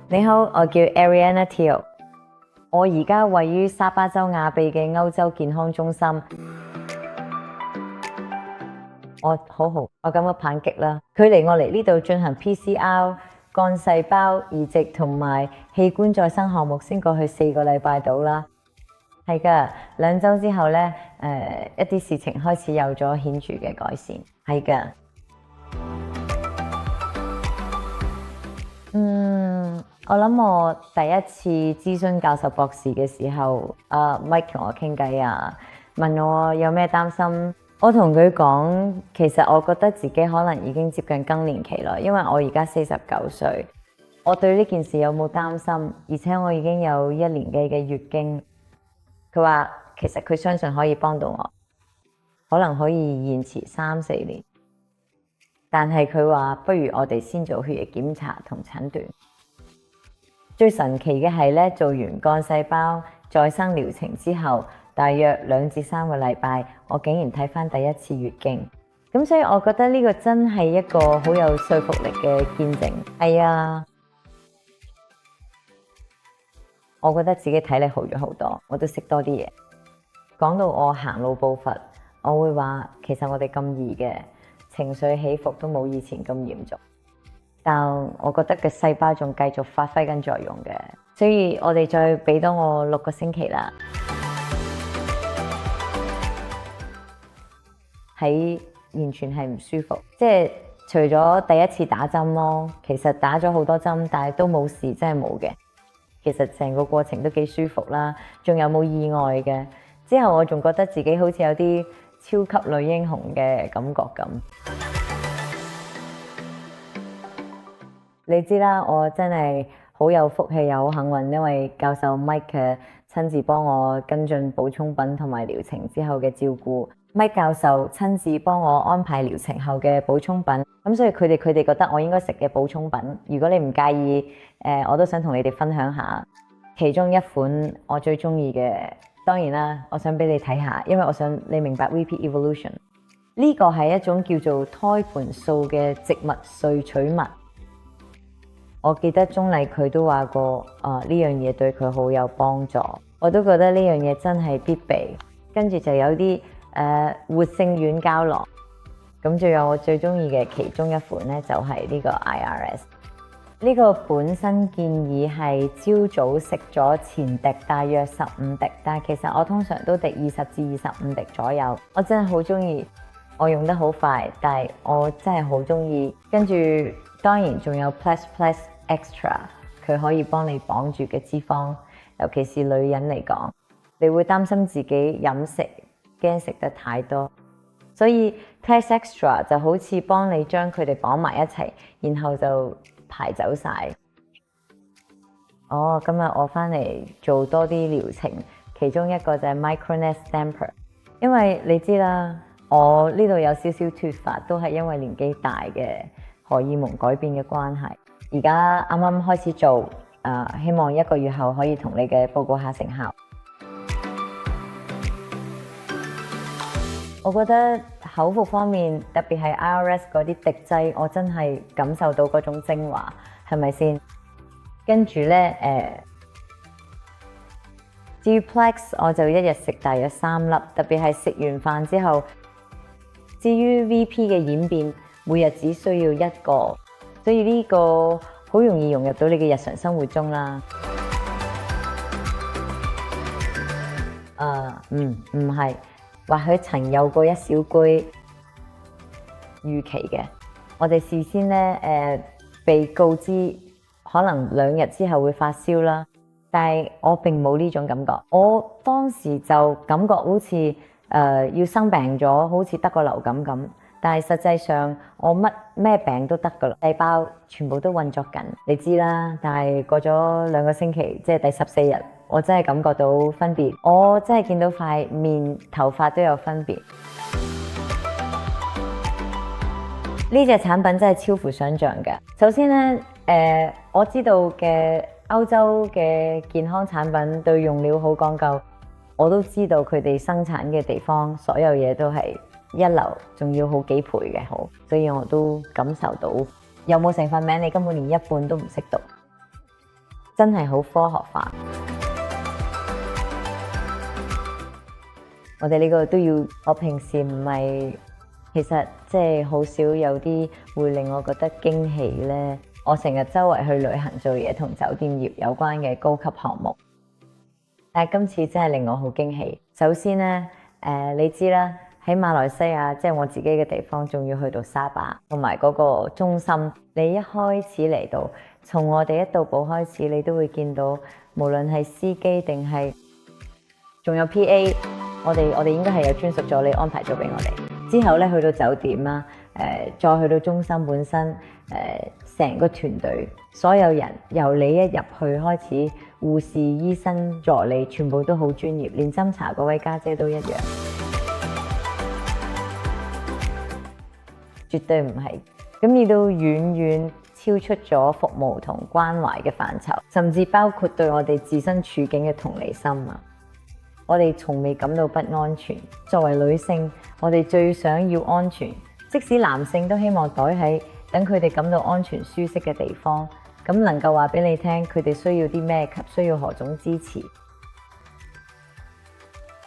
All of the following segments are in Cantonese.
你好，我叫 Ariana Teo，我而家位於沙巴州亞庇嘅歐洲健康中心。我感覺棒極啦！距離我嚟呢度進行 PCR、幹細胞移植同埋器官再生項目先過去4個禮拜到啦。係㗎，2週之後呢，一啲事情開始有咗顯著嘅改善。係㗎。我諗我第一次諮詢教授博士嘅時候，Mike 同我傾偈啊，問我有咩擔心。我同佢講，其實我覺得自己可能已經接近更年期啦，因為我而家49歲。我對呢件事有冇擔心？而且我已經有1年幾嘅月經。佢話其實佢相信可以幫到我，可能可以延遲3、4年。但係佢話不如我哋先做血液檢查同診斷。最神奇嘅係咧，做完幹細胞再生療程之後，大約2至3個禮拜，我竟然睇返第一次月經。咁所以我覺得呢個真係一個好有說服力嘅見證。係啊，我覺得自己體力好咗好多，我都識多啲嘢。講到我行路步伐，我會話其實我哋咁易嘅情緒起伏都冇以前咁嚴重。但我覺得個細胞仲繼續發揮緊作用嘅，所以我哋再俾多我6個星期啦。喺完全係唔舒服，即係除咗第一次打針咯，其實打咗好多針，但係都冇事，真係冇嘅。其實成個過程都幾舒服啦，仲有冇意外嘅。之後我仲覺得自己好似有啲超級女英雄嘅感覺咁。你知啦，我真係好有福氣又好幸運，因為教授 Mike 親自幫我跟進補充品同埋療程之後嘅照顧。Mike 教授親自幫我安排療程後嘅補充品，咁所以佢哋覺得我應該食嘅補充品，如果你唔介意，我都想同你哋分享下。其中一款我最中意嘅，當然啦，我想俾你睇下，因為我想你明白 VP Evolution 呢個係一種叫做胎盤素嘅植物萃取物。我記得鍾麗佢都話過，呢樣嘢對佢好有幫助，我都覺得呢樣嘢真係必備。跟住就有啲活性軟膠囊，咁仲有我最中意嘅其中一款呢，就係呢個 IRS。呢個本身建議係朝早食咗前滴大約15滴，但係其實我通常都滴20至25滴左右。我真係好中意，我用得好快，但係我真係好中意。跟住當然仲有 Plus Extra， 佢可以幫你綁住嘅脂肪，尤其是女人嚟講，你會擔心自己飲食驚食得太多，所以 Plus Extra 就好似幫你將佢哋綁埋一齊，然後就排走晒。今日我返嚟做多啲療程，其中一個就係 Micronest Stamper， 因為你知啦，我呢度有少少脫髮，都係因為年紀大嘅荷爾蒙改變嘅關係。而家啱啱開始做，希望1個月後可以同你嘅報告下成效。我覺得口服方面，特別係 IRS 嗰啲滴劑，我真係感受到嗰種精華，係咪先？跟住呢，至於 Plex 我就1日食大約3粒，特別係食完飯之後。至於 VP 嘅演變，每日只需要1個。所以呢個好容易融入到你嘅日常生活中啦。唔係，或許曾有過一小杯預期嘅。我哋事先呢，被告知可能2日之後會發燒啦，但係我並冇呢種感覺。我當時就感覺好似要生病咗，好似得個流感咁。但係實際上我咩病都得㗎啦，細胞全部都運作緊，你知啦。但係過咗2個星期，即係第14日，我真係感覺到分別，我真係見到塊面、頭髮都有分別。呢隻產品真係超乎想象嘅。首先呢，我知道嘅歐洲嘅健康產品對用料好講究，我都知道佢哋生產嘅地方所有嘢都係一流，仲要好幾倍嘅好，所以我都感受到有冇成分名你根本連一半都唔識讀。真係好科學化。我哋呢個都要，我平時唔係，其實即係好少有啲會令我覺得驚喜咧。我成日周圍去旅行做嘢，同酒店業有關嘅高級項目，但係今次真係令我好驚喜。首先咧，你知啦，喺馬來西亞即係我自己嘅地方，仲要去到沙巴同埋嗰個中心。你一開始嚟到，從我哋一到埗開始，你都會見到，無論係司機定係仲有 PA， 我哋應該係有專屬助理安排咗俾我哋。之後咧去到酒店啦，再去到中心本身，成個團隊所有人由你一入去開始，護士、醫生、助理全部都好專業，連斟茶嗰位家姐都一樣，絕對唔係。咁亦都遠遠超出咗服務同關懷嘅範疇，甚至包括對我哋自身處境嘅同理心啊！我哋從未感到不安全。作為女性，我哋最想要安全，即使男性都希望待喺等佢哋感到安全舒適嘅地方，咁能夠話俾你聽佢哋需要啲咩及需要何種支持，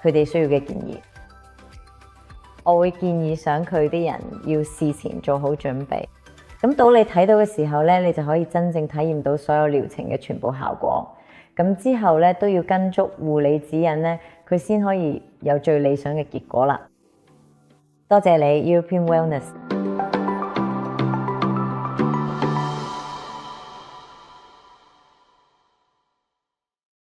佢哋需要嘅建議，我會建議想佢啲人要事前做好準備。咁到你睇到嘅時候咧，你就可以真正體驗到所有療程嘅全部效果。咁之後咧都要跟足護理指引咧，佢先可以有最理想嘅結果啦。多謝你 European Wellness。